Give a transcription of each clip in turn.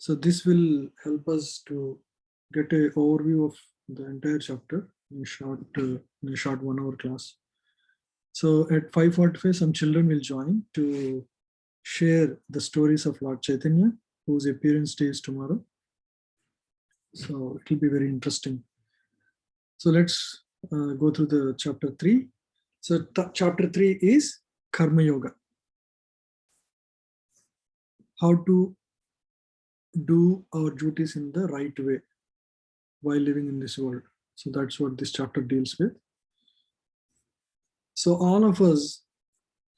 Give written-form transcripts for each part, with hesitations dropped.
So this will help us to get an overview of the entire chapter in a short 1 hour class. So at 5:45, some children will join to share the stories of Lord Chaitanya, whose appearance day is tomorrow. So it will be very interesting. So let's go through the chapter 3. So chapter 3 is Karma Yoga. How to do our duties in the right way while living in this world. So that's what this chapter deals with. So all of us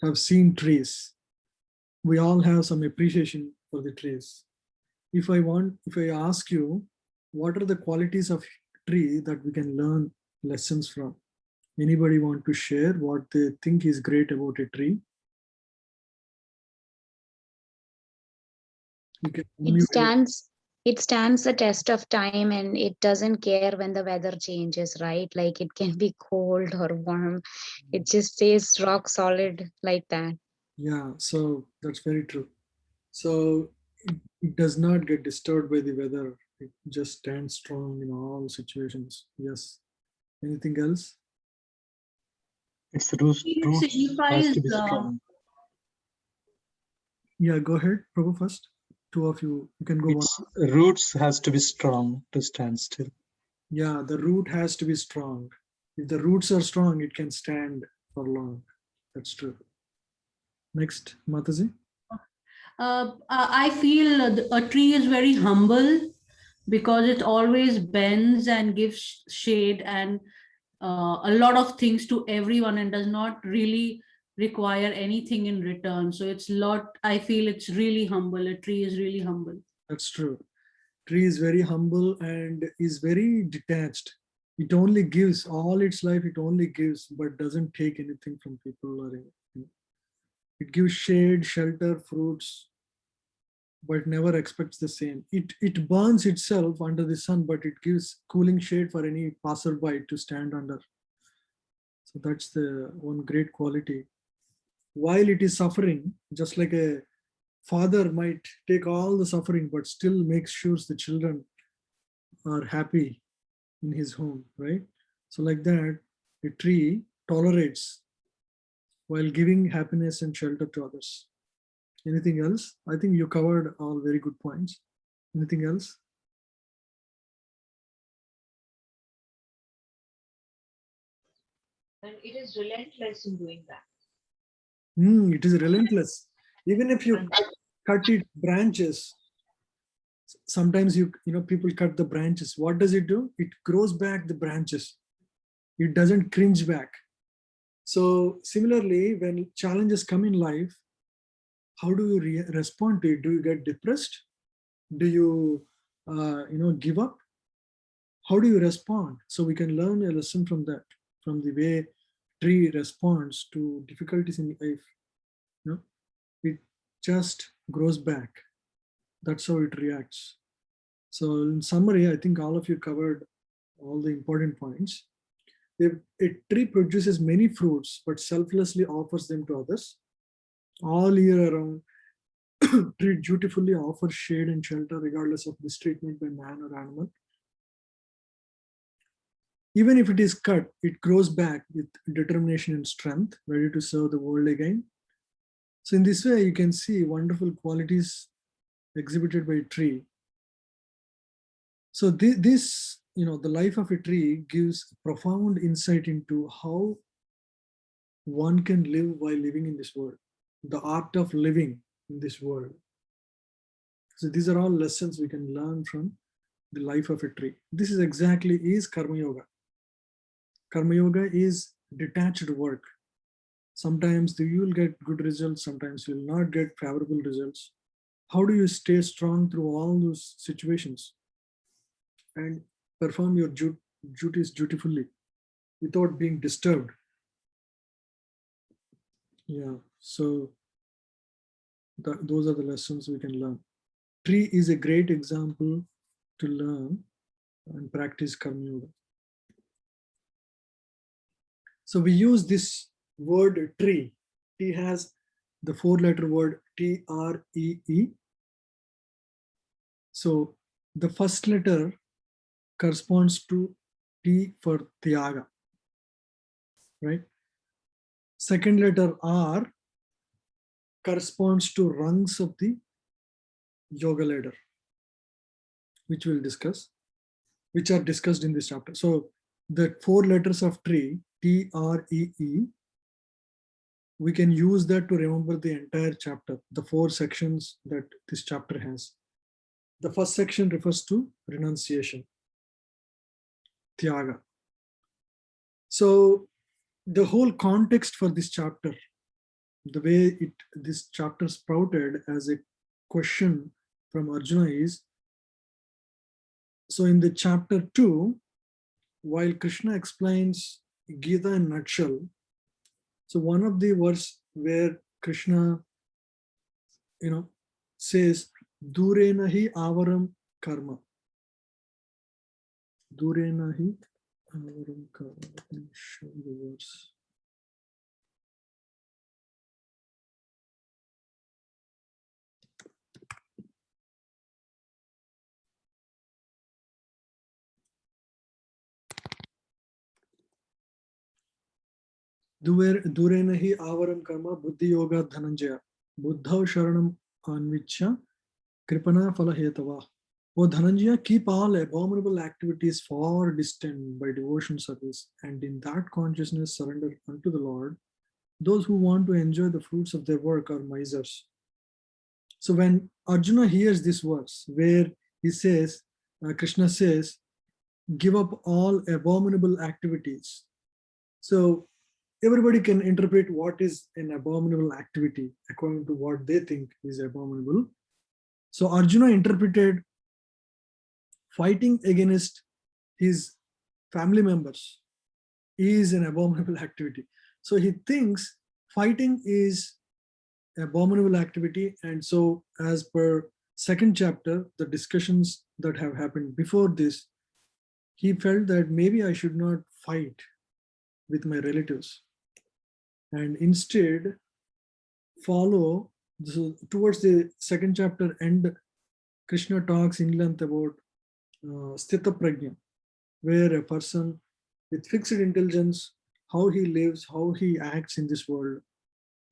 have seen trees. We all have some appreciation for the trees. If I ask you, what are the qualities of tree that we can learn lessons from? Anybody want to share what they think is great about a tree? You can It stands the test of time, and it doesn't care when the weather changes, right? Like it can be cold or warm. It just stays rock solid like that. Yeah, so that's very true. So it does not get disturbed by the weather. It just stands strong in all situations. Yes. Anything else? Its roots has to be strong. Yeah, go ahead, Prabhu first. Two of you can go. Its roots has to be strong to stand still. Yeah, the root has to be strong. If the roots are strong, it can stand for long. That's true. Next, Mataji. I feel a tree is very humble because it always bends and gives shade and a lot of things to everyone and does not really require anything in return. So I feel it's really humble. A tree is really humble. That's true. Tree is very humble and is very detached. It only gives all its life, it only gives, but doesn't take anything from people or anything. It gives shade, shelter, fruits, but never expects the same. It burns itself under the sun, but it gives cooling shade for any passerby to stand under. So that's the one great quality. While it is suffering, just like a father might take all the suffering, but still makes sure the children are happy in his home, right? So like that, a tree tolerates while giving happiness and shelter to others. Anything else? I think you covered all very good points. Anything else? And it is relentless in doing that. It is relentless. Even if you cut its branches, sometimes people cut the branches. What does it do? It grows back the branches. It doesn't cringe back. So similarly, when challenges come in life, how do you respond to it? Do you get depressed? Do you give up? How do you respond? So we can learn a lesson from that, from the way tree responds to difficulties in life. It just grows back. That's how it reacts. So in summary, I think all of you covered all the important points. A tree produces many fruits, but selflessly offers them to others. All year around, tree dutifully offers shade and shelter regardless of mistreatment by man or animal. Even if it is cut, it grows back with determination and strength, ready to serve the world again. So in this way, you can see wonderful qualities exhibited by a tree. So this, the life of a tree gives profound insight into how one can live while living in this world, the art of living in this world. So these are all lessons we can learn from the life of a tree. This is exactly Karma Yoga. Karma Yoga is detached work. Sometimes you will get good results, sometimes you will not get favorable results. How do you stay strong through all those situations and perform your duties dutifully without being disturbed? Yeah, so those are the lessons we can learn. Tree is a great example to learn and practice Karma Yoga. So we use this word tree. T has the 4-letter word TREE. So the first letter corresponds to T for Tyaga, right? Second letter R corresponds to rungs of the yoga ladder, which we'll discuss, which are discussed in this chapter. So the 4 letters of tree, T, R, E, E, we can use that to remember the entire chapter, the 4 sections that this chapter has. The first section refers to renunciation, Tyaga. So the whole context for this chapter, the way this chapter sprouted as a question from Arjuna is, so in the chapter 2, while Krishna explains Gita in a nutshell, so one of the verse where Krishna, says, Durena hi avaram karma. Durena hi avaram karma. Let me show you the verse. Durena hi avaram karma buddhi yoga dhananjaya. Buddhav sharanam anvichya kripana falahetava. O Dhananjaya, keep all abominable activities far distant by devotion service, and in that consciousness surrender unto the Lord. Those who want to enjoy the fruits of their work are misers. So when Arjuna hears this verse, where he says, Krishna says, give up all abominable activities. So everybody can interpret what is an abominable activity according to what they think is abominable. So Arjuna interpreted fighting against his family members is an abominable activity. So he thinks fighting is abominable activity, and so as per second chapter, the discussions that have happened before this, he felt that maybe I should not fight with my relatives and instead follow. So towards the second chapter end, Krishna talks in length about Sthita Prajna, where a person with fixed intelligence, how he lives, how he acts in this world,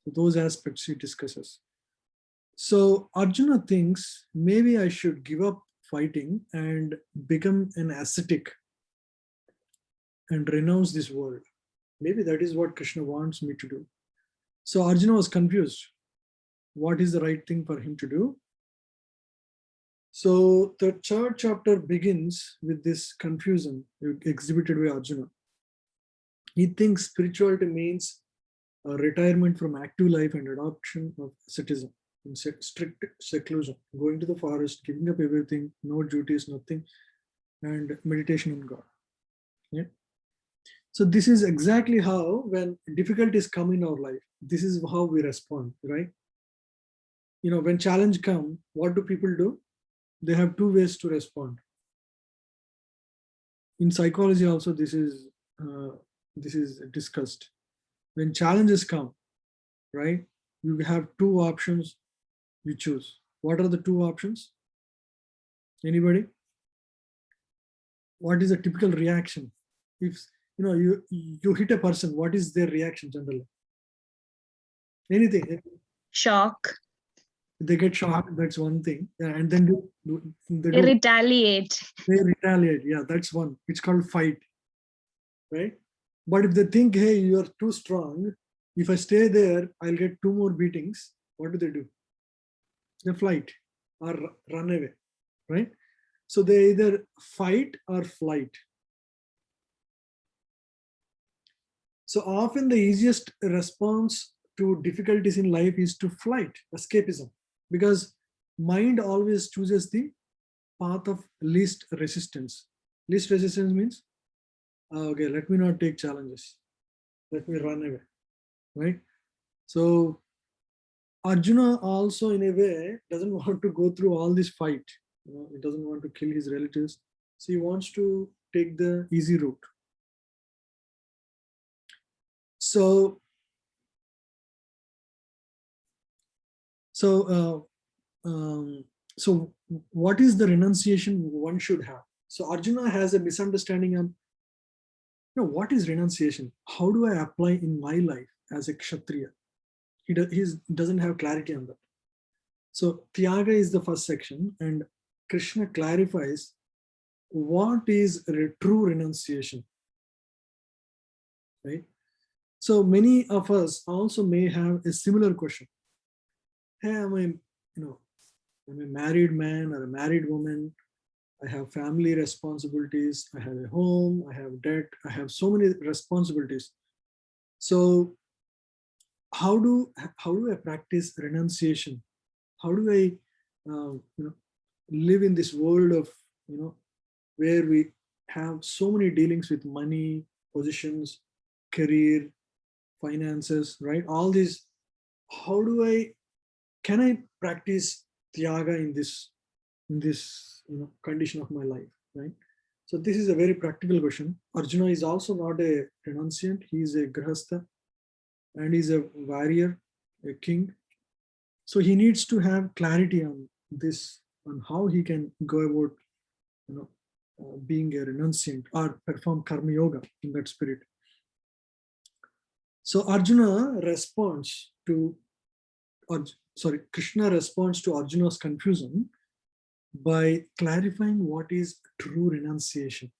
so those aspects he discusses. So Arjuna thinks maybe I should give up fighting and become an ascetic and renounce this world. Maybe that is what Krishna wants me to do. So Arjuna was confused. What is the right thing for him to do? So the third chapter begins with this confusion exhibited by Arjuna. He thinks spirituality means retirement from active life and adoption of asceticism in strict seclusion, going to the forest, giving up everything, no duties, nothing, and meditation on God. Yeah. So this is exactly how, when difficulties come in our life, this is how we respond, right? When challenge come, what do people do? They have 2 ways to respond. In psychology also, this is discussed. When challenges come, right, you have 2 options you choose. What are the 2 options? Anybody? What is a typical reaction? If you hit a person, what is their reaction generally? Anything. Shock. They get shocked, that's one thing. Yeah, and then They retaliate. They retaliate. Yeah, that's one. It's called fight, right? But if they think, hey, you are too strong, if I stay there, I'll get 2 more beatings. What do? They flight or run away, right? So they either fight or flight. So often the easiest response to difficulties in life is to flight, escapism, because mind always chooses the path of least resistance. Least resistance means, okay, let me not take challenges. Let me run away, right? So Arjuna also, in a way, doesn't want to go through all this fight. He doesn't want to kill his relatives. So he wants to take the easy route. So what is the renunciation one should have? So Arjuna has a misunderstanding on, what is renunciation? How do I apply in my life as a Kshatriya? He doesn't have clarity on that. So Tyaga is the first section, and Krishna clarifies what is true renunciation, right? So many of us also may have a similar question. Hey, I'm a married man or a married woman. I have family responsibilities. I have a home. I have debt. I have so many responsibilities. So how do I practice renunciation? How do I live in this world of where we have so many dealings with money, positions, career, finances, right? All these. How can I practice Tyaga in this condition of my life, right? So this is a very practical question. Arjuna is also not a renunciant. He is a grihastha, and he's a warrior, a king. So he needs to have clarity on this, on how he can go about being a renunciant or perform karma yoga in that spirit. So Arjuna responds to, Krishna responds to Arjuna's confusion by clarifying what is true renunciation.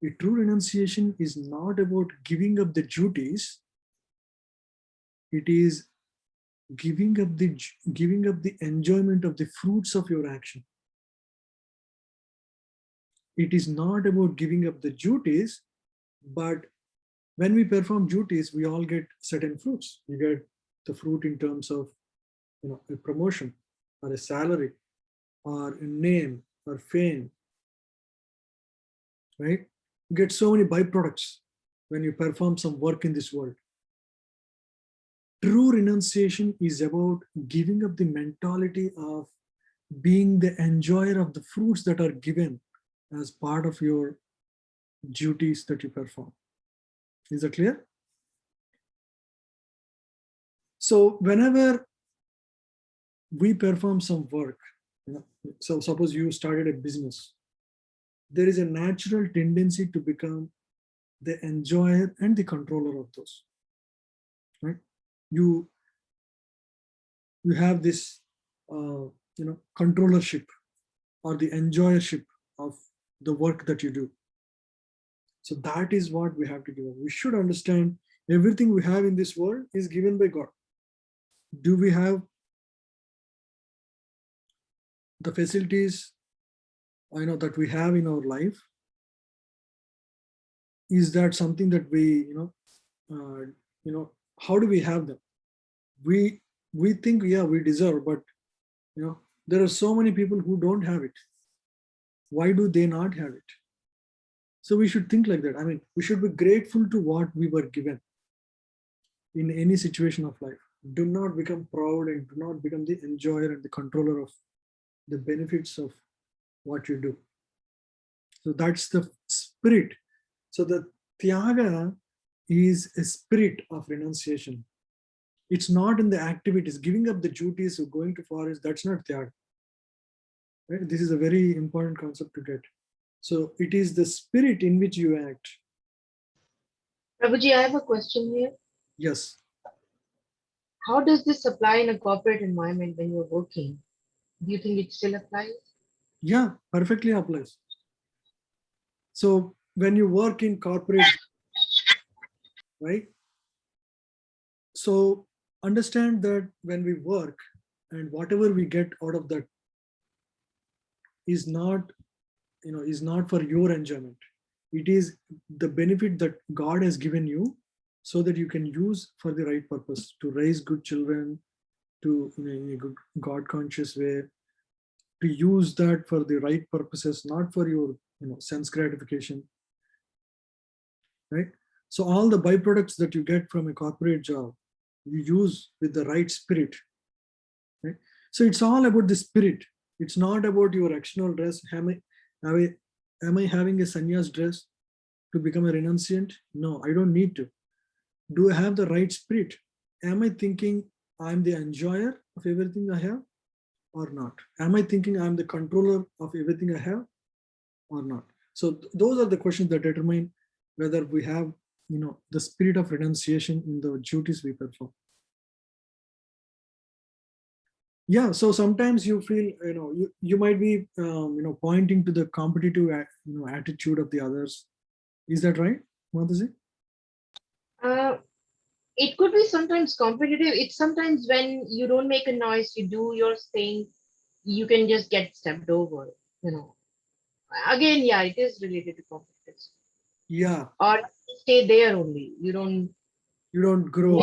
A true renunciation is not about giving up the duties. It is giving up the enjoyment of the fruits of your action. It is not about giving up the duties, but when we perform duties, we all get certain fruits. We get the fruit in terms of a promotion or a salary or a name or fame, right? You get so many byproducts when you perform some work in this world. True renunciation is about giving up the mentality of being the enjoyer of the fruits that are given as part of your duties that you perform. Is that clear? So whenever we perform some work, so suppose you started a business, there is a natural tendency to become the enjoyer and the controller of those, right? You have this controllership or the enjoyership of the work that you do. So that is what we have to do. We should understand everything we have in this world is given by God. Do we have the facilities that we have in our life? Is that something that we how do we have them? We think, yeah, we deserve, but there are so many people who don't have it. Why do they not have it? So we should think like that. I mean, we should be grateful to what we were given in any situation of life. Do not become proud and do not become the enjoyer and the controller of the benefits of what you do. So that's the spirit. So the Tyaga is a spirit of renunciation. It's not in the activities, giving up the duties of going to forest. That's not Tyaga. Right? This is a very important concept to get. So it is the spirit in which you act. Prabhuji, I have a question here. Yes. How does this apply in a corporate environment when you're working? Do you think it still applies? Yeah, perfectly applies. So when you work in corporate, right? So understand that when we work and whatever we get out of that is not for your enjoyment. It is the benefit that God has given you so that you can use for the right purpose, to raise good children, to in a good God conscious way, to use that for the right purposes, not for your sense gratification, right? So all the byproducts that you get from a corporate job, you use with the right spirit, right? So it's all about the spirit. It's not about your external dress. Am I having a sannyas dress to become a renunciant? No, I don't need to. Do I have the right spirit? Am I thinking I'm the enjoyer of everything I have? or not? Am I thinking I'm the controller of everything I have or not? So those are the questions that determine whether we have, the spirit of renunciation in the duties we perform. Yeah, so sometimes you feel, you might be, pointing to the competitive, attitude of the others. Is that right, Mataji? It could be sometimes competitive. It's sometimes when you don't make a noise, you do your thing, you can just get stepped over, you know. Again, yeah, it is related to competitiveness. Yeah, Or stay there only. You don't grow.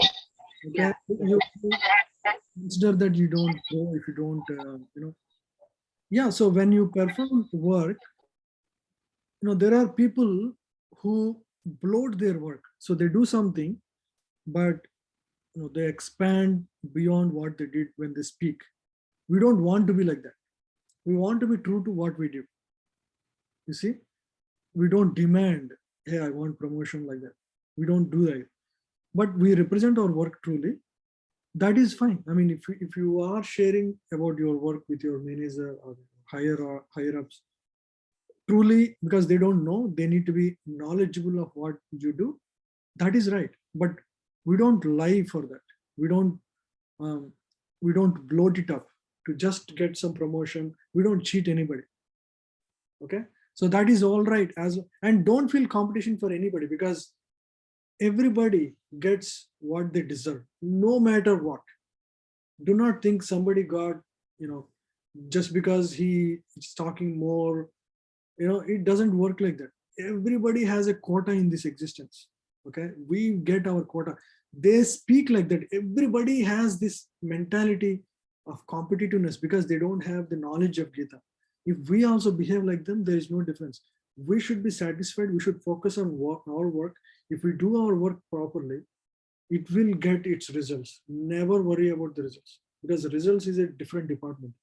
yeah. Okay, you consider that you don't grow if you don't, Yeah, so when you perform work, there are people who bloat their work. So they do something, but they expand beyond what they did when they speak. We don't want to be like that. We want to be true to what we do. You see, we don't demand, hey, I want promotion like that. We don't do that. But we represent our work truly. That is fine. I mean, if you are sharing about your work with your manager or higher ups, truly, because they don't know, they need to be knowledgeable of what you do. That is right. But we don't lie for that. We don't um, we don't bloat it up to just get some promotion. We don't cheat anybody. Okay, so that is all right. And don't feel competition for anybody, because everybody gets what they deserve, no matter what. Do not think somebody got, just because he is talking more. It doesn't work like that. Everybody has a quota in this existence. Okay, we get our quota. They speak like that. Everybody has this mentality of competitiveness because they don't have the knowledge of Gita. If we also behave like them, there is no difference. We should be satisfied. We should focus on our work. If we do our work properly, it will get its results. Never worry about the results, because the results is a different department.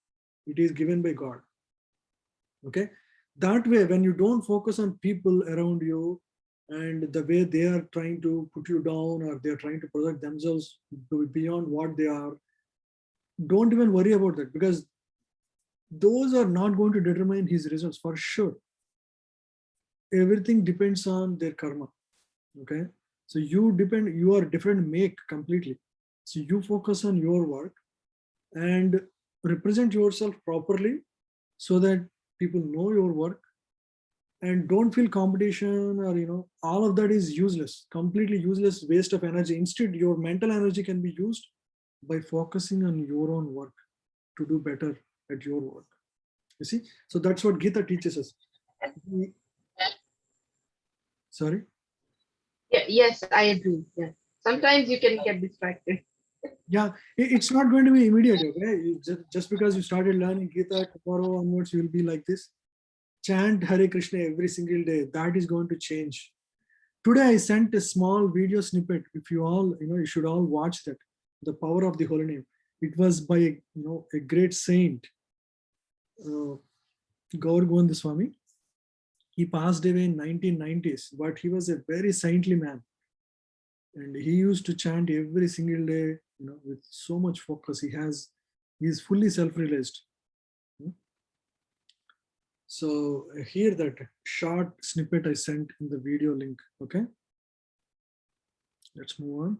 It is given by God. Okay, that way, when you don't focus on people around you and the way they are trying to put you down, or they're trying to project themselves to be beyond what they are, don't even worry about that, because those are not going to determine his results for sure. Everything depends on their karma. Okay, so you are different make completely. So you focus on your work and represent yourself properly, so that people know your work, and don't feel competition, or all of that is useless, completely useless, waste of energy. Instead, your mental energy can be used by focusing on your own work to do better at your work. You see, so that's what Gita teaches us. Sorry. Yeah, yes, I agree. Yeah. Sometimes you can get distracted. Yeah, it's not going to be immediate. Okay, just because you started learning Gita, tomorrow onwards you will be like this. Chant Hare Krishna every single day. That is going to change. Today I sent a small video snippet. If you all, you should all watch that. The power of the holy name. It was by a great saint, Gaur Govind Swami. He passed away in 1990s, but he was a very saintly man, and he used to chant every single day, with so much focus. He's fully self-realized. So here, that short snippet I sent in the video link. Okay, let's move on.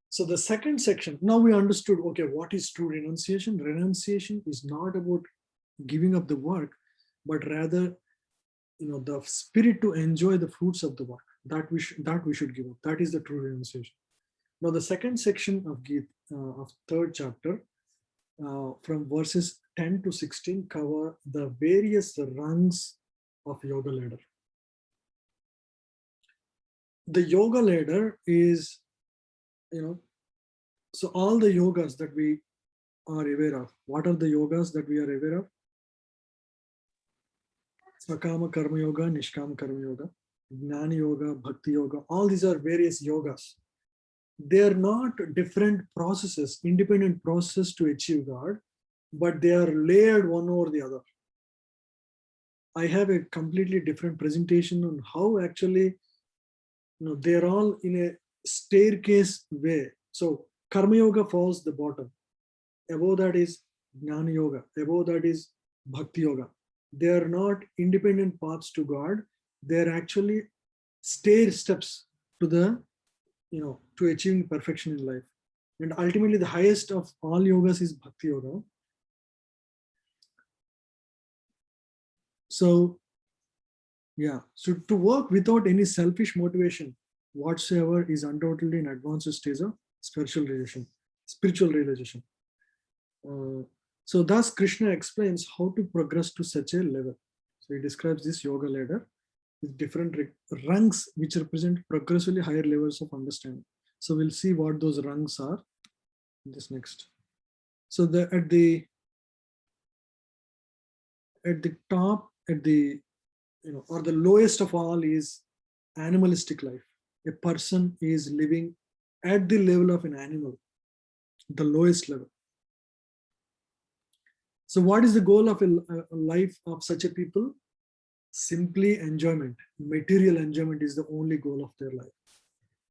So the second section, now we understood, okay, what is true renunciation? Renunciation is not about giving up the work, but rather, the spirit to enjoy the fruits of the work that we should give up. That is the true renunciation. Now the second section of Gita, of third chapter, from verses 10 to 16, cover the various rungs of yoga ladder. The yoga ladder is, so all the yogas that we are aware of. What are the yogas that we are aware of? Sakama Karma Yoga, Nishkama Karma Yoga, Jnana Yoga, Bhakti Yoga. All these are various yogas. They are not different processes, independent processes to achieve God, but they are layered one over the other. I have a completely different presentation on how actually, they're all in a staircase way. So Karma Yoga falls the bottom. Above that is Jnana Yoga. Above that is Bhakti Yoga. They are not independent paths to God. They are actually stair steps to the, to achieving perfection in life. And ultimately, the highest of all yogas is Bhakti Yoga. So, yeah, so to work without any selfish motivation whatsoever is undoubtedly an advanced stage of spiritual realization. So thus Krishna explains how to progress to such a level. So he describes this yoga ladder with different rungs which represent progressively higher levels of understanding. So we'll see what those rungs are in this next. So at the top, or the lowest of all is animalistic life. A person is living at the level of an animal, the lowest level. So what is the goal of a life of such a people? Simply enjoyment. Material enjoyment is the only goal of their life.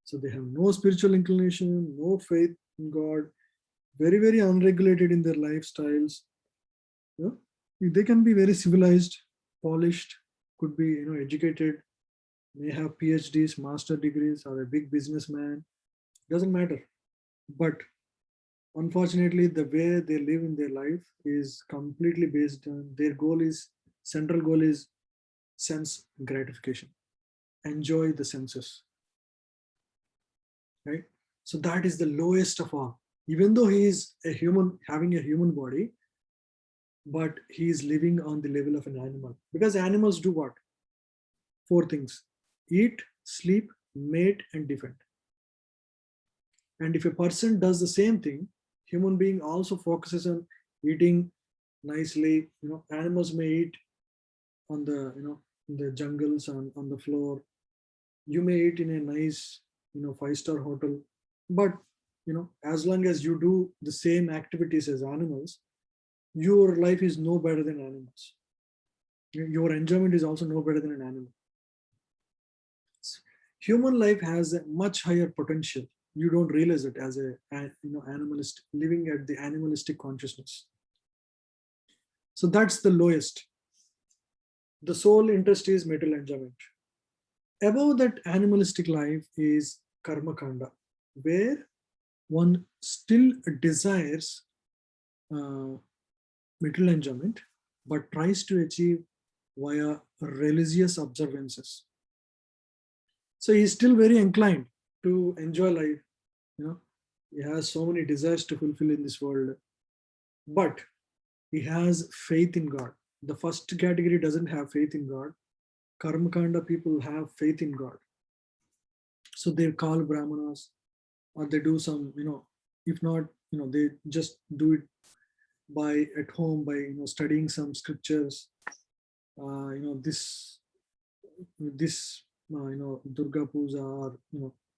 So they have no spiritual inclination, no faith in God, very, very unregulated in their lifestyles. They can be very civilized, polished, could be educated, may have PhDs, master degrees, or a big businessman. Doesn't matter. But unfortunately, the way they live in their life is completely based on their central goal is sense gratification. Enjoy the senses. Right? So that is the lowest of all. Even though he is a human, having a human body, but he is living on the level of an animal. Because animals do what? 4 things: eat, sleep, mate, and defend. And if a person does the same thing, human being also focuses on eating nicely. Animals may eat on the, in the jungles, on the floor. You may eat in a nice, 5-star hotel. But, as long as you do the same activities as animals, your life is no better than animals. Your enjoyment is also no better than an animal. Human life has a much higher potential. You don't realize it as a animalist, living at the animalistic consciousness. So that's the lowest. The sole interest is material enjoyment. Above that animalistic life is karma kanda, where one still desires material enjoyment, but tries to achieve via religious observances. So he's still very inclined to enjoy life. He has so many desires to fulfill in this world, but he has faith in God. The first category doesn't have faith in God. Karma kanda people have faith in God. So they call brahmanas, or they do some, if not, they just do it at home by studying some scriptures. This Durga puja, or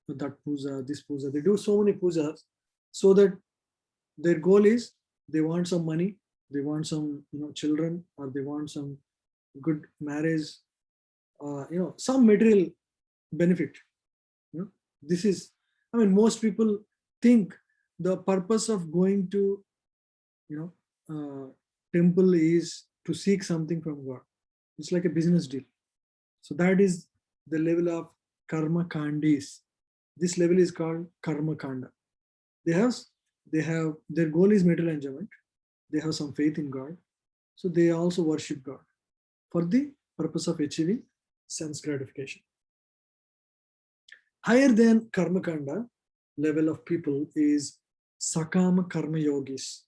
that puja, this puja. They do so many pujas so that their goal is they want some money, they want some children, or they want some good marriage, some material benefit. This is, most people think the purpose of going to temple is to seek something from God. It's like a business deal. So that is the level of karma kandis. This level is called karma kanda. They have their goal is material enjoyment. They have some faith in God. So they also worship God for the purpose of achieving sense gratification. Higher than karma kanda level of people is sakama karma yogis.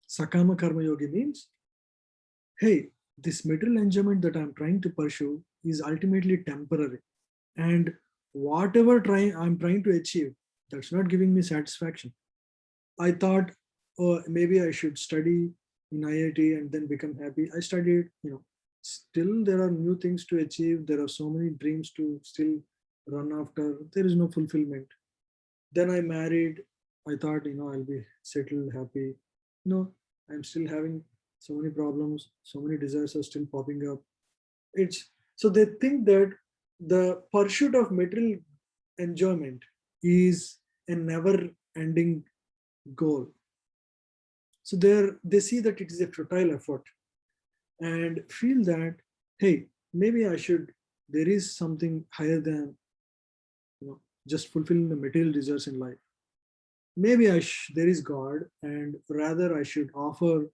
Sakama karma yogi means, hey, this material enjoyment that I'm trying to pursue is ultimately temporary. And whatever I'm trying to achieve, that's not giving me satisfaction. I thought, oh, maybe I should study in IIT and then become happy. I studied, still there are new things to achieve. There are so many dreams to still run after. There is no fulfillment. Then I married. I thought, I'll be settled, happy. No, I'm still having so many problems. So many desires are still popping up. So they think that the pursuit of material enjoyment is a never-ending goal. So they see that it is a futile effort and feel that, hey, maybe there is something higher than just fulfilling the material desires in life. Maybe there is God, and rather I should offer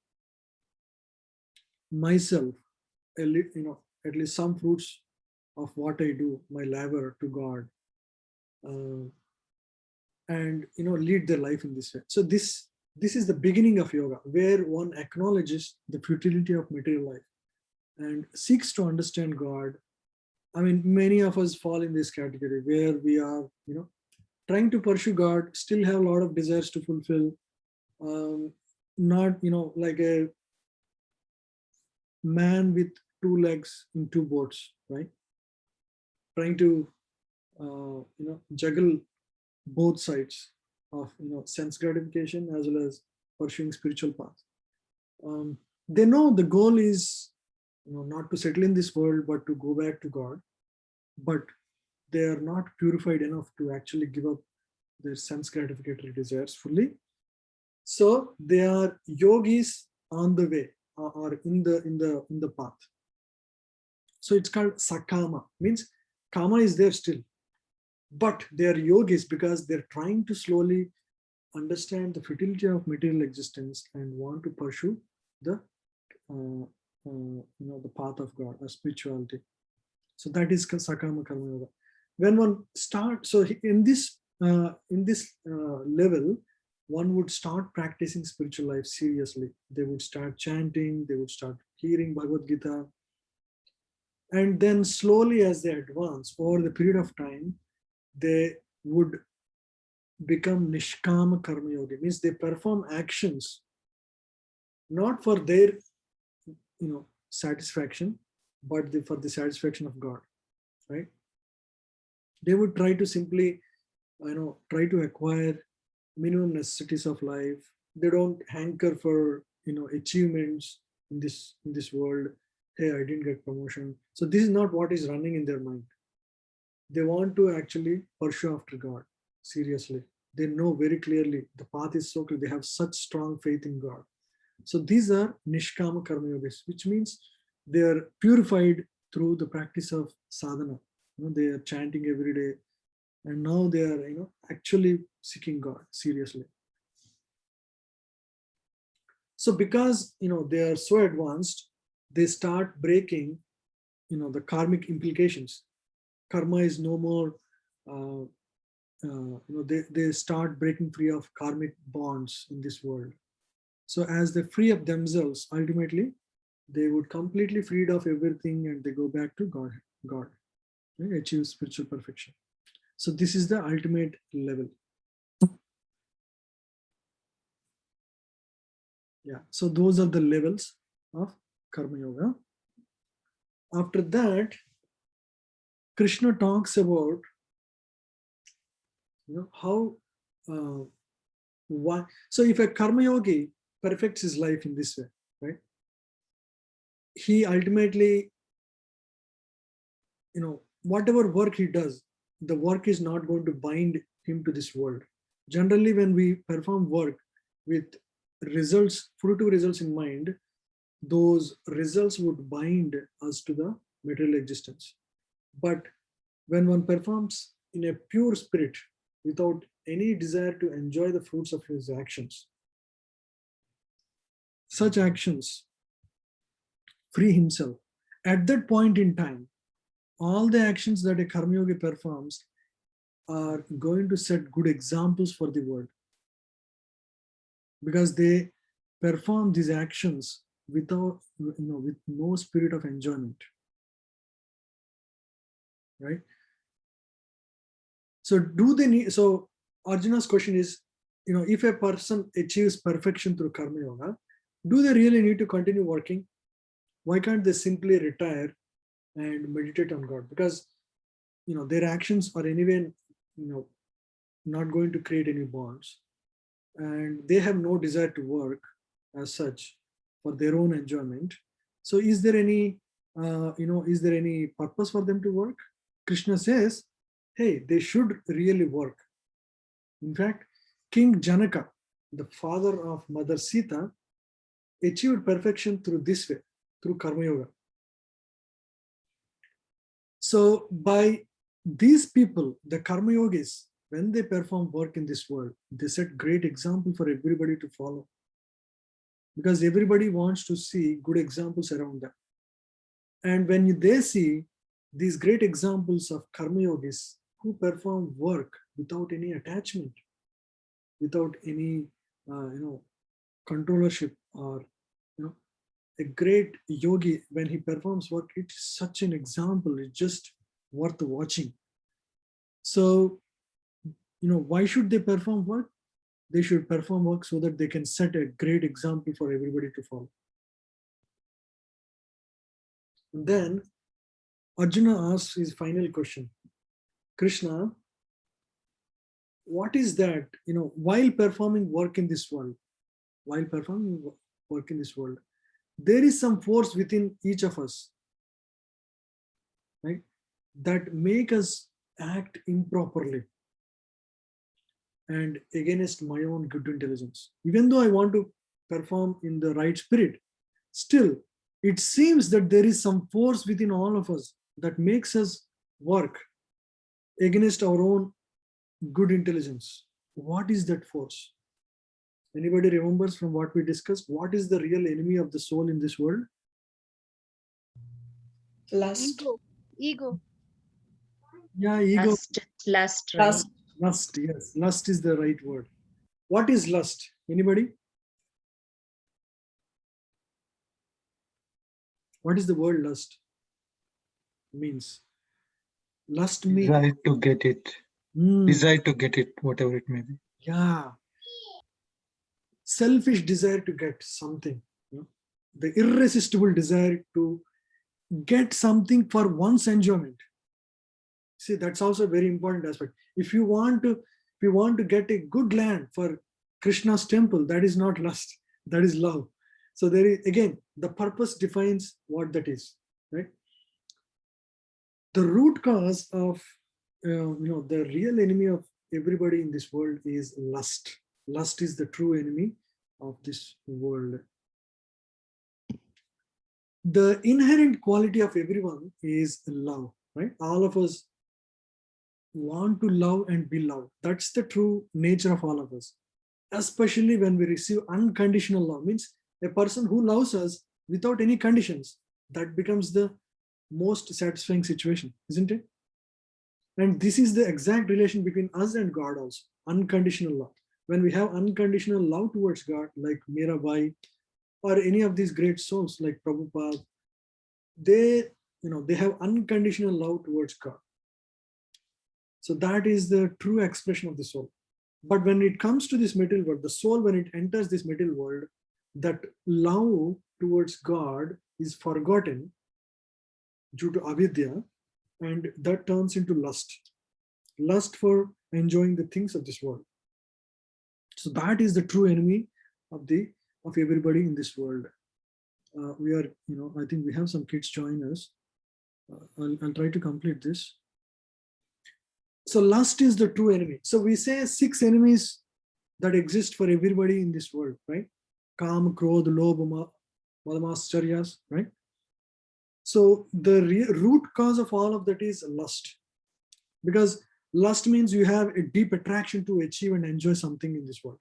myself at least some fruits of what I do, my labor, to God, and lead their life in this way. So this is the beginning of yoga, where one acknowledges the futility of material life and seeks to understand God. I mean, many of us fall in this category where we are, trying to pursue God, still have a lot of desires to fulfill, not, like a man with two legs in two boats, right? Trying to, juggle both sides of, sense gratification as well as pursuing spiritual path. They know the goal is, not to settle in this world, but to go back to God. But they are not purified enough to actually give up their sense gratificatory desires fully. So they are yogis on the way, or in the path. So it's called sakama, means kama is there still, but they are yogis because they're trying to slowly understand the futility of material existence and want to pursue the the path of God or spirituality. So that is sakama karma yoga. When one starts, so in this level, one would start practicing spiritual life seriously. They would start chanting, they would start hearing Bhagavad Gita, and then slowly, as they advance over the period of time, they would become nishkama karma yogi, means they perform actions not for their satisfaction, but for the satisfaction of God, right? They would try to simply try to acquire minimum necessities of life. They don't hanker for achievements in this world. Hey, I didn't get promotion, so this is not what is running in their mind. They want to actually pursue after God seriously. They know very clearly the path is so clear. They have such strong faith in God. So these are nishkama karma yogis, which means they are purified through the practice of sadhana. They are chanting every day, and now they are actually seeking God seriously. So because they are so advanced, they start breaking the karmic implications. Karma is no more they start breaking free of karmic bonds in this world. So as they free up themselves, ultimately they would completely freed of everything, and they go back to God, right? Achieve spiritual perfection. So this is the ultimate level. Yeah, so those are the levels of karma yoga. After that, Krishna talks about how why. So if a karma yogi perfects his life in this way, right, he ultimately, whatever work he does, the work is not going to bind him to this world. Generally, when we perform work with fruitive results in mind, those results would bind us to the material existence. But when one performs in a pure spirit, without any desire to enjoy the fruits of his actions, such actions free himself. At that point in time, all the actions that a karma yogi performs are going to set good examples for the world, because they perform these actions without, with no spirit of enjoyment, right? So do they need? So Arjuna's question is, if a person achieves perfection through karma yoga, do they really need to continue working? Why can't they simply retire and meditate on God? Because their actions are anyway not going to create any bonds, and they have no desire to work as such for their own enjoyment. So is there any purpose for them to work? Krishna says, hey, they should really work. In fact, King Janaka, the father of Mother Sita, achieved perfection through this way, through Karma Yoga. So by these people, the Karma Yogis, when they perform work in this world, they set great example for everybody to follow. Because everybody wants to see good examples around them. And when they see these great examples of Karma Yogis who perform work without any attachment, without any controllership, or a great yogi, when he performs work, it's such an example. It's just worth watching. So, why should they perform work? They should perform work so that they can set a great example for everybody to follow. And then Arjuna asks his final question. Krishna, what is that, while performing work in this world, there is some force within each of us, right, that make us act improperly and against my own good intelligence. Even though I want to perform in the right spirit, still it seems that there is some force within all of us that makes us work against our own good intelligence. What is that force? Anybody remembers from what we discussed? What is the real enemy of the soul in this world? Lust. Ego. Yeah, ego. Lust, right? Lust. Lust, yes. Lust is the right word. What is lust? Anybody? What is the word lust? Means? Lust means... Desire to get it. Desire to get it, whatever it may be. Yeah. Selfish desire to get something. The irresistible desire to get something for one's enjoyment. See, that's also a very important aspect. If you want to get a good land for Krishna's temple, that is not lust, that is love. So there is, again, the purpose defines what that is, right? The root cause of, the real enemy of everybody in this world is lust. Lust is the true enemy of this world. The inherent quality of everyone is love, right? All of us want to love and be loved. That's the true nature of all of us. Especially when we receive unconditional love, means a person who loves us without any conditions, that becomes the most satisfying situation, isn't it? And this is the exact relation between us and God also, unconditional love. When we have unconditional love towards God, like Mirabai, or any of these great souls like Prabhupada, they have unconditional love towards God. So that is the true expression of the soul. But when it comes to this material world, the soul, when it enters this material world, that love towards God is forgotten due to avidya, and that turns into lust for enjoying the things of this world. So that is the true enemy of everybody in this world. We are, I think we have some kids join us. I'll try to complete this. So lust is the true enemy. So we say 6 enemies that exist for everybody in this world, right? Kam, Krodh, Lobh, Madamascharya, right? So the root cause of all of that is lust. Because lust means you have a deep attraction to achieve and enjoy something in this world,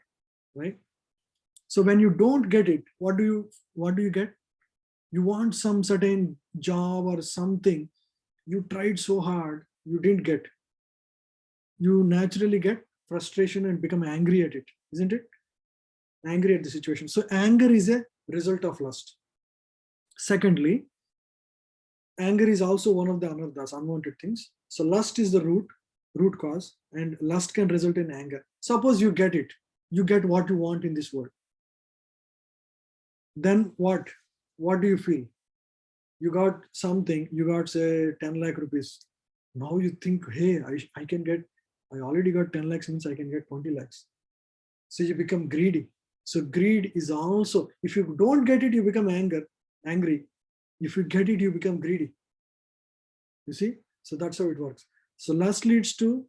right? So when you don't get it, what do you get? You want some certain job or something, you tried so hard, you didn't get. You naturally get frustration and become angry at it, isn't it? Angry at the situation. So anger is a result of lust. Secondly, anger is also one of the anarthas, unwanted things. So lust is the root cause, and lust can result in anger. Suppose you get it, you get what you want in this world. Then what do you feel? You got something, you got say 10 lakh rupees. Now you think, hey, I already got 10 lakhs, means I can get 20 lakhs. So you become greedy. So greed is also, if you don't get it, you become angry. If you get it, you become greedy. You see? So that's how it works. So lust leads to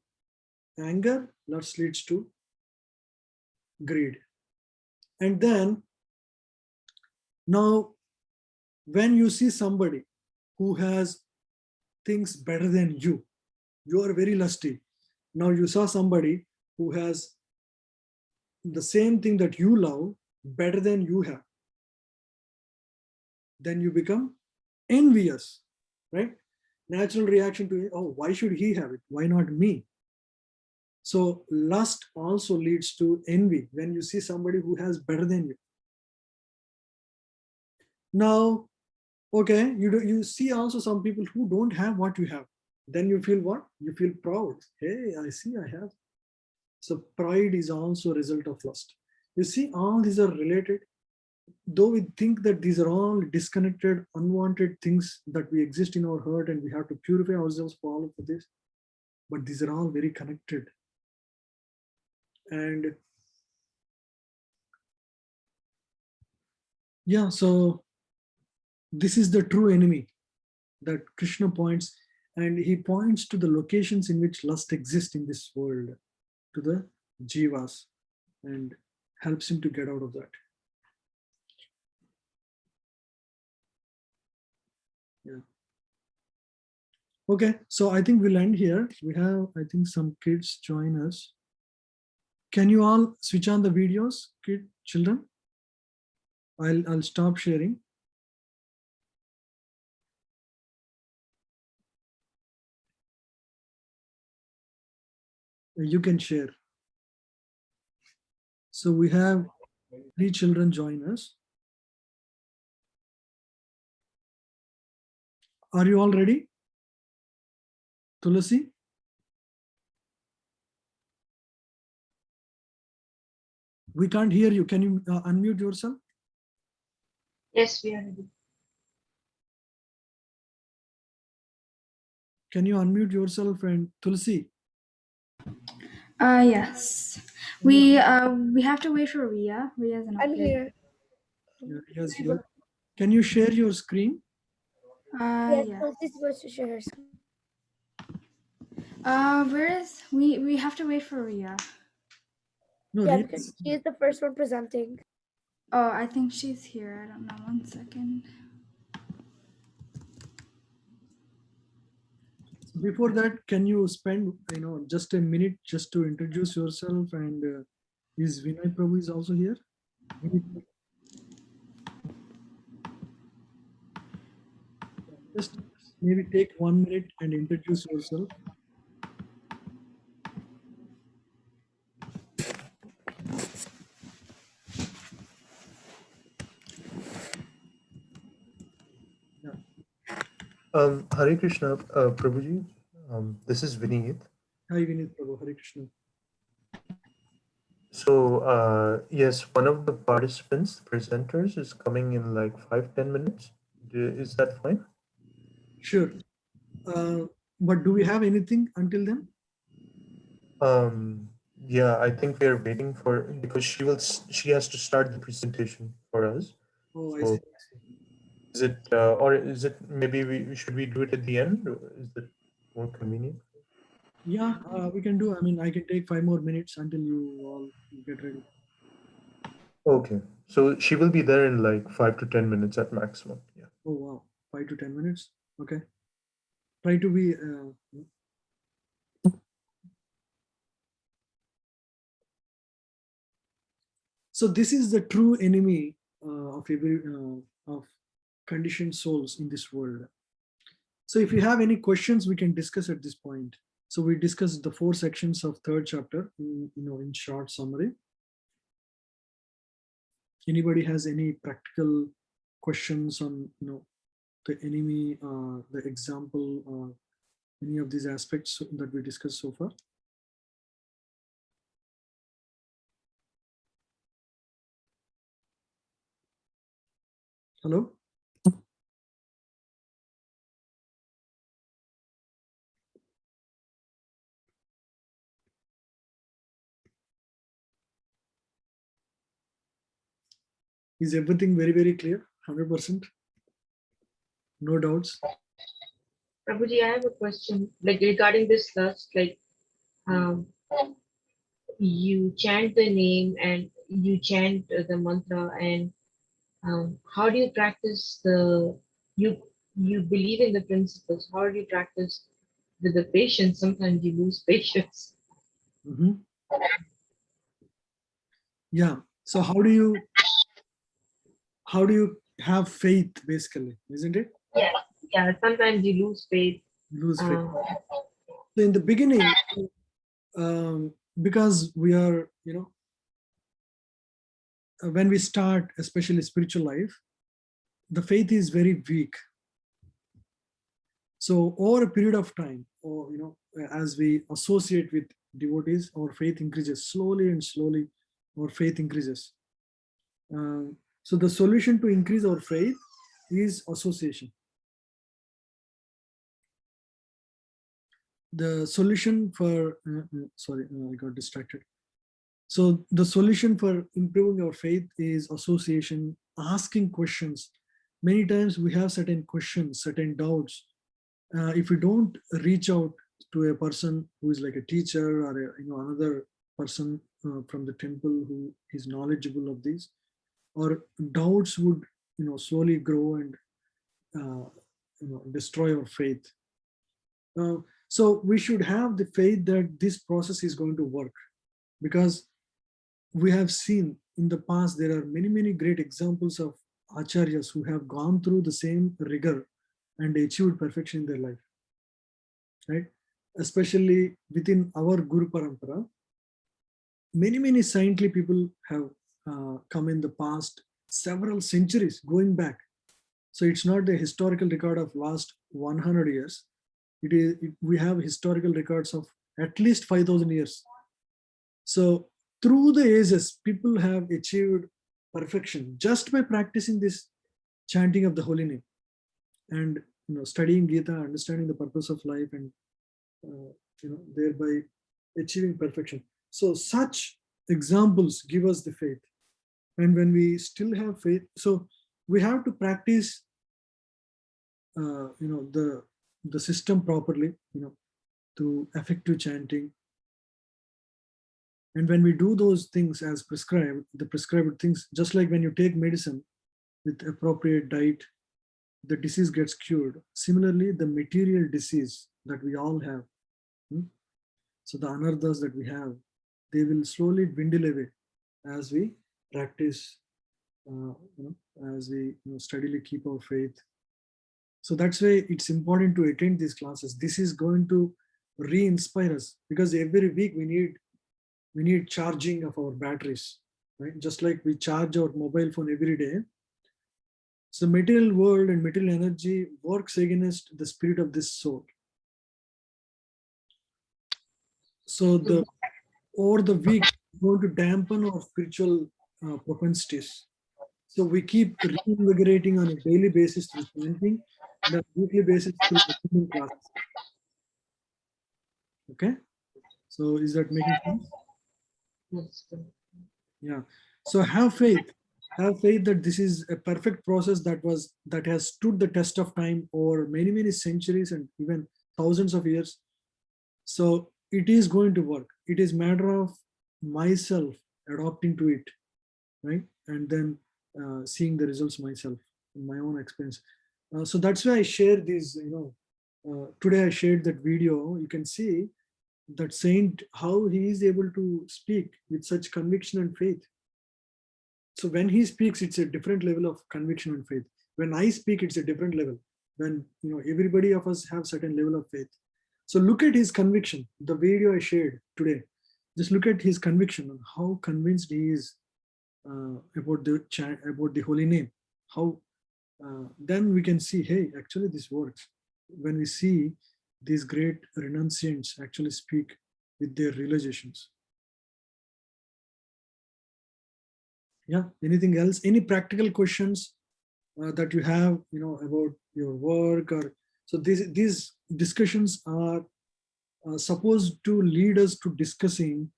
anger, lust leads to greed. And then Now, when you see somebody who has things better than you are very lusty. Now you saw somebody who has the same thing that you love better than you have. Then you become envious, right? Natural reaction to, oh, why should he have it? Why not me? So lust also leads to envy when you see somebody who has better than you. Now, okay, you see also some people who don't have what you have. Then you feel what? You feel proud. Hey, I see I have. So pride is also a result of lust. You see, all these are related. Though we think that these are all disconnected, unwanted things that we exist in our heart and we have to purify ourselves for all of this, but these are all very connected. And yeah, so this is the true enemy that Krishna points, and he points to the locations in which lust exists in this world, to the jivas, and helps him to get out of that. Yeah. Okay, so I think we'll end here. We have, I think, some kids join us. Can you all switch on the videos, children? I'll stop sharing. You can share. So we have 3 children join us. Are you all ready? Tulasi? We can't hear you. Can you unmute yourself? Yes, we are ready. Can you unmute yourself? And Tulsi? Yes. We have to wait for Ria. Ria's not I'm here. Yeah, yes, here. Can you share your screen? Yes, Yeah. Tulsi is supposed to share her screen. Where is we have to wait for Ria. No, Yeah, Ria because is- she is the first one presenting. Oh, I think she's here. I don't know. 1 second. Before that, can you spend just a minute just to introduce yourself? And is Vinay Prabhu is also here? Just maybe take 1 minute and introduce yourself. Hare Krishna, Prabhuji. This is Vineet. Hi, Vinay Prabhu. Hare Krishna. So, yes, one of the participants, presenters, is coming in like 5-10 minutes. Is that fine? Sure. But do we have anything until then? Yeah, I think we are waiting for, because she has to start the presentation for us. Oh, I So see. is it, or is it maybe should we do it at the end? Or is it more convenient? Yeah, we can do. I mean, I can take 5 more minutes until you all get ready. Okay, so she will be there in like 5 to 10 minutes at maximum. Yeah. Oh, wow. 5 to 10 minutes. Okay. Try to be. So this is the true enemy of every of conditioned souls in this world. So if you have any questions, we can discuss at this point. So we discussed the 4 sections of 3rd chapter, in short summary. Anybody has any practical questions on, the enemy, the example, any of these aspects that we discussed so far? Hello? Is everything very, very clear? 100%? No doubts? Prabhuji, I have a question, like regarding this lust, like you chant the name and you chant the mantra, and how do you practice you believe in the principles? How do you practice with the patience? Sometimes you lose patience. Mhm. Yeah. So how do you have faith, basically, isn't it? Yeah, yeah. Sometimes you lose faith. Lose faith. Um, So in the beginning, because we are, when we start, especially spiritual life, the faith is very weak. So over a period of time, or as we associate with devotees, our faith increases slowly and slowly. Our faith increases. So the solution to increase our faith is association. The solution for I got distracted. So the solution for improving our faith is association, asking questions. Many times we have certain questions, certain doubts. If we don't reach out to a person who is like a teacher, or another person from the temple who is knowledgeable of these, our doubts would slowly grow and destroy our faith. So we should have the faith that this process is going to work, because we have seen in the past there are many great examples of acharyas who have gone through the same rigor and achieved perfection in their life, right? Especially within our Guru Parampara, many saintly people have come in the past several centuries going back. So it's not the historical record of last 100 years. We have historical records of at least 5,000 years. So through the ages, people have achieved perfection just by practicing this chanting of the holy name, and studying Gita, understanding the purpose of life, and thereby achieving perfection. So such examples give us the faith. And when we still have faith, so we have to practice the system properly, through effective chanting. And when we do those things as prescribed, the prescribed things, just like when you take medicine with appropriate diet, the disease gets cured. Similarly, the material disease that we all have, so the anarthas that we have, they will slowly dwindle away as we practice, as we steadily keep our faith. So that's why it's important to attend these classes. This is going to re-inspire us, because every week we need charging of our batteries, right? Just like we charge our mobile phone every day. So material world and material energy works against the spirit of this soul. So over the week, we're going to dampen our spiritual propensities. So we keep reinvigorating on a daily basis through chanting, and on a weekly basis through attending classes. Okay, so is that making sense? Yeah. So have faith that this is a perfect process that has stood the test of time over many centuries and even thousands of years. So it is going to work. It is matter of myself adopting to it, right? And then seeing the results myself in my own experience. So that's why I share these, today I shared that video. You can see that saint, how he is able to speak with such conviction and faith. So when he speaks, it's a different level of conviction and faith. When I speak, it's a different level. When everybody of us have certain level of faith. So look at his conviction. The video I shared today. Just look at his conviction and how convinced he is about the holy name. How then we can see, hey, actually this works. When we see these great renunciants actually speak with their realizations. Yeah. Anything else? Any practical questions that you have, about your work? Or so these discussions are supposed to lead us to discussing,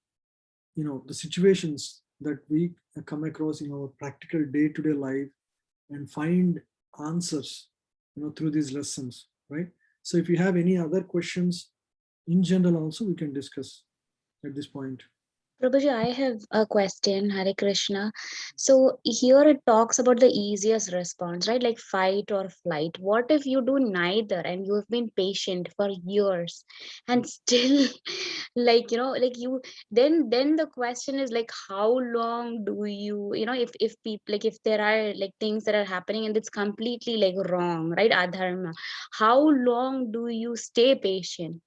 the situations that we come across in our practical day-to-day life, and find answers, through these lessons, right? So if you have any other questions in general, also we can discuss at this point. Prabhuji, I have a question, Hare Krishna. So here it talks about the easiest response, right? Like fight or flight. What if you do neither and you have been patient for years and still like, like you, then the question is like, how long do you, if people, like if there are like things that are happening and it's completely like wrong, right? Adharma. How long do you stay patient?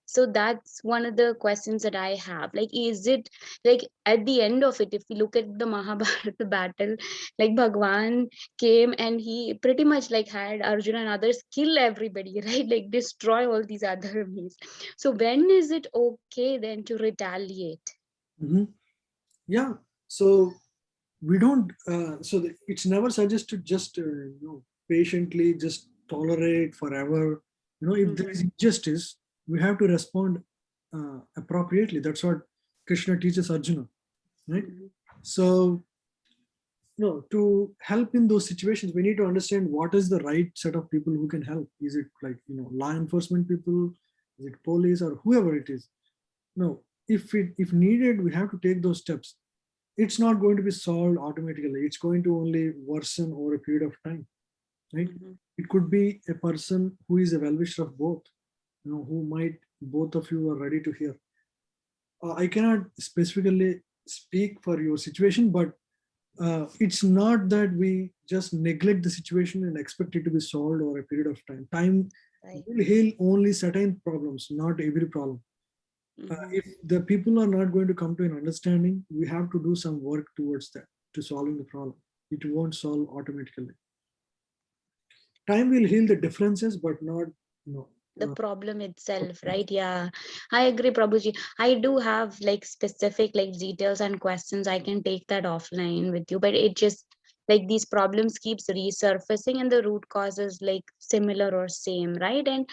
So that's one of the questions that I have. Like, is it like at the end of it, if we look at the Mahabharata battle, like Bhagwan came and he pretty much like had Arjuna and others kill everybody, right? Like destroy all these other armies. So when is it okay then to retaliate? Mhm. Yeah. So we don't. It's never suggested just patiently just tolerate forever. If there is injustice, we have to respond appropriately. That's what Krishna teaches Arjuna, right? So to help in those situations, we need to understand what is the right set of people who can help. Is it like law enforcement people? Is it police or whoever it is? No, if needed, we have to take those steps. It's not going to be solved automatically. It's going to only worsen over a period of time, right? It could be a person who is a well-wisher of both, who might both of you are ready to hear. I cannot specifically speak for your situation, but it's not that we just neglect the situation and expect it to be solved over a period of time. Time Right. will heal only certain problems, not every problem. If the people are not going to come to an understanding, we have to do some work towards that to solving the problem. It won't solve automatically. Time will heal the differences, but not The problem itself, right? Yeah, I agree, Prabhuji. I do have like specific like details and questions. I can take that offline with you, but it just like these problems keeps resurfacing and the root cause is like similar or same, right? And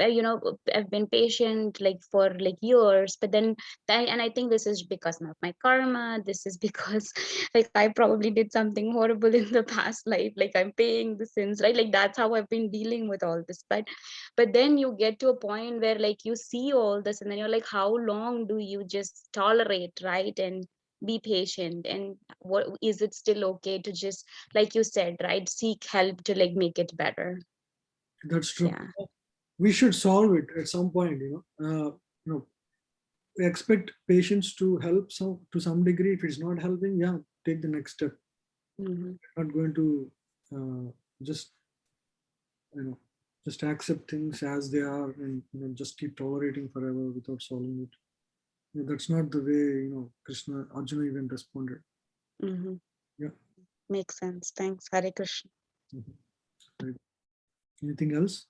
I've been patient like for like years, but then and I think this is because of my karma. This is because like I probably did something horrible in the past life, like I'm paying the sins, right? Like that's how I've been dealing with all this. But then you get to a point where like you see all this and then you're like, how long do you just tolerate, right? And be patient, and what is it still okay to just, like you said, right, seek help to like make it better? That's true. Yeah. We should solve it at some point. We expect patients to help some to some degree. If it's not helping, yeah, take the next step. Not going to just just accept things as they are and just keep tolerating forever without solving it. That's not the way Krishna Arjuna even responded. Yeah. Makes sense. Thanks. Hare Krishna. Right. Anything else?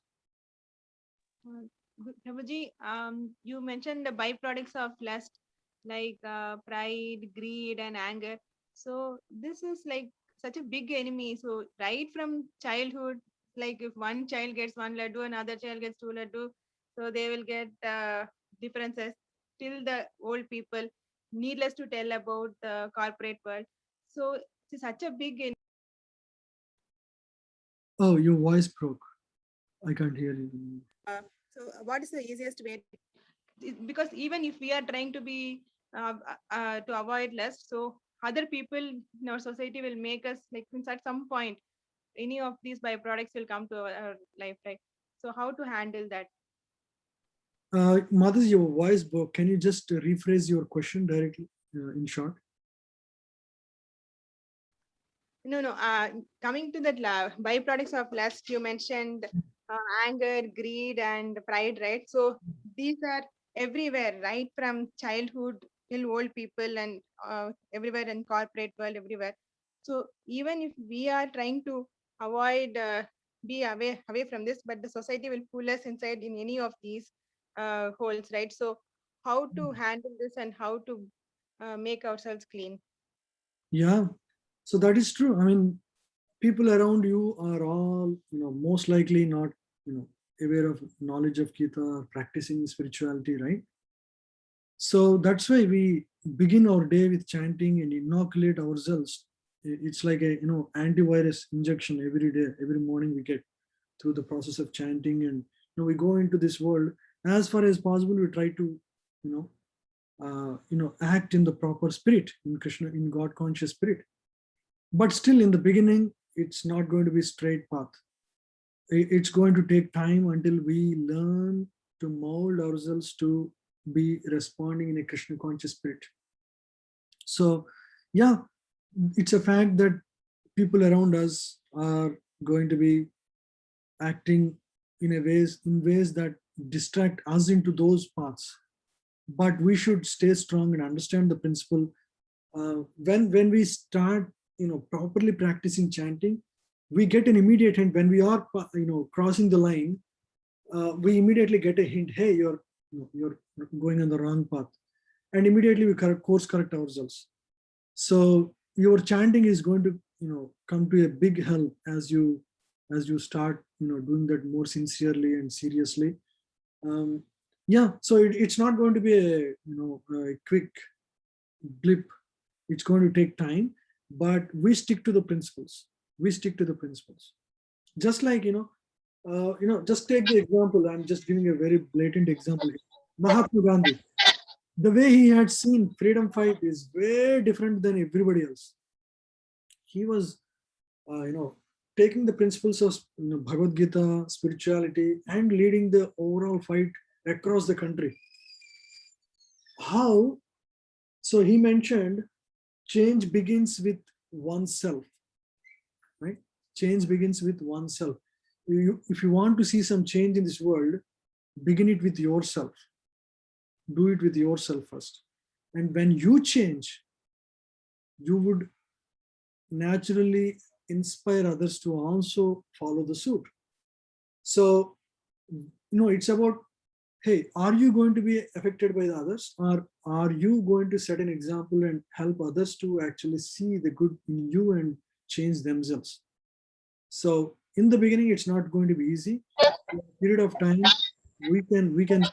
Prabhuji, you mentioned the byproducts of lust, like pride, greed, and anger. So this is like such a big enemy. So right from childhood, like if one child gets one laddu, another child gets two laddu, so they will get differences till the old people. Needless to tell about the corporate world. So it's such a big enemy. Oh, your voice broke. I can't hear you. So what is the easiest way? Because even if we are trying to be to avoid lust, so other people in our society will make us like, since at some point any of these byproducts will come to our life, right? So how to handle that? Madhus, your voice broke. Can you just rephrase your question directly in short? No. Coming to that byproducts of lust, you mentioned anger, greed, and pride, right? So these are everywhere, right from childhood till old people, and everywhere in corporate world, everywhere. So even if we are trying to avoid, be away from this, but the society will pull us inside in any of these holes, right? So how to handle this and how to make ourselves clean? Yeah, so that is true. I mean, people around you are all, most likely not, aware of knowledge of Gita or practicing spirituality, right? So that's why we begin our day with chanting and inoculate ourselves. It's like a, antivirus injection every day, every morning we get through the process of chanting, and we go into this world as far as possible. We try to, you know, act in the proper spirit, in Krishna, in God conscious spirit. But still, in the beginning, it's not going to be straight path. It's going to take time until we learn to mold ourselves to be responding in a Krishna conscious spirit. So, yeah, it's a fact that people around us are going to be acting in ways that distract us into those paths. But we should stay strong and understand the principle. When we start, properly practicing chanting, we get an immediate hint when we are, crossing the line. We immediately get a hint. Hey, you're going on the wrong path, and immediately we course correct ourselves. So your chanting is going to, come to a big help as you start, doing that more sincerely and seriously. Yeah, so it's not going to be a quick blip. It's going to take time, but we stick to the principles. Just like, just take the example. I'm just giving a very blatant example here. Mahatma Gandhi, the way he had seen freedom fight is way different than everybody else. He was, taking the principles of, Bhagavad Gita, spirituality, and leading the overall fight across the country. How? So he mentioned change begins with oneself, right? Change begins with oneself. If you want to see some change in this world, begin it with yourself. Do it with yourself first. And when you change, you would naturally inspire others to also follow the suit. So, it's about, hey, are you going to be affected by the others, or are you going to set an example and help others to actually see the good in you and change themselves? So in the beginning, it's not going to be easy. In a period of time, we can see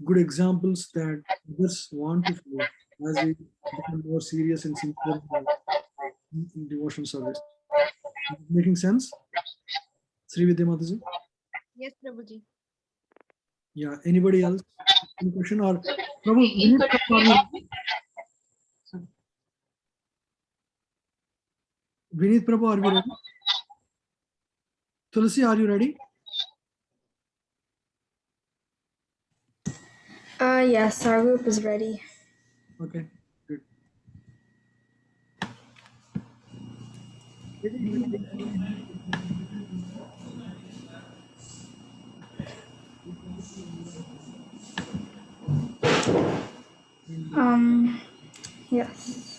good examples that others want to follow as we become more serious and sincere in devotion service. Making sense? Sri Vidya Mataji? Yes, Prabhuji. Yeah, anybody else? Any question? Or Prabhu, Vinit Prabhu, are we ready? Tulsi, are you ready? Yes, our group is ready. Okay, good. Yes.